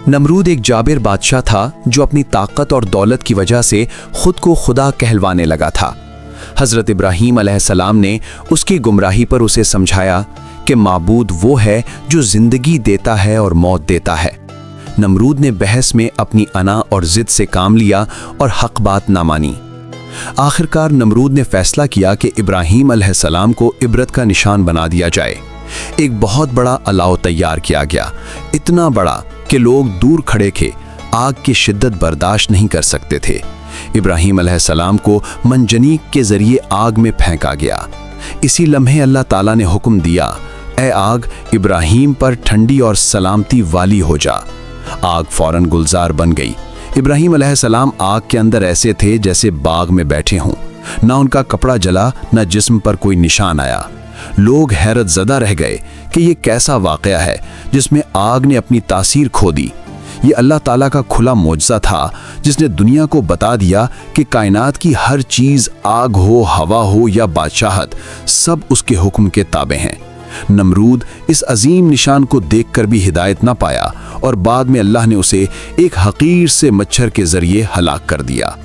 नमरूद एक जाबिर बादशाह था जो अपनी ताकत और दौलत की वजह से खुद को खुदा कहलवाने लगा था। हज़रत इब्राहीम अलैहिस्सलाम ने उसकी गुमराही पर उसे समझाया कि माबूद वो है जो ज़िंदगी देता है और मौत देता है। नमरूद ने बहस में अपनी अना और ज़िद से काम लिया और हक बात ना मानी। आखिरकार नमरूद ने फैसला किया कि इब्राहीम अलैहिस्सलाम को इबरत का निशान बना दिया जाए। एक बहुत बड़ा अलाव तैयार किया गया, इतना बड़ा कि लोग दूर खड़े थे आग की शिद्दत बर्दाश्त नहीं कर सकते थे। इब्राहीम अलैहिस्सलाम को मंजनीक के जरिए आग में फेंका गया। इसी लम्हे अल्लाह ताला ने हुक्म दिया, ए आग, इब्राहीम पर ठंडी और सलामती वाली हो जा। आग फौरन गुलजार बन गई। इब्राहीम अलैहिस्सलाम आग के अंदर ऐसे थे जैसे बाग में बैठे हों। ना उनका कपड़ा जला, ना जिस्म पर कोई निशान आया। लोग हैरत ज़दा रह गए कि ये कैसा वाक़या है जिसमें आग ने अपनी तासीर खो दी। ये अल्लाह ताला का खुला मोजज़ा था जिसने दुनिया को बता दिया कि कायनात की हर चीज़, आग हो, हवा हो या बादशाहत, सब उसके हुक्म के ताबे हैं। नमरूद इस अजीम निशान को देखकर भी हिदायत ना पाया और बाद में अल्लाह ने उसे एक हकीर से मच्छर के ज़रिए हलाक कर दिया।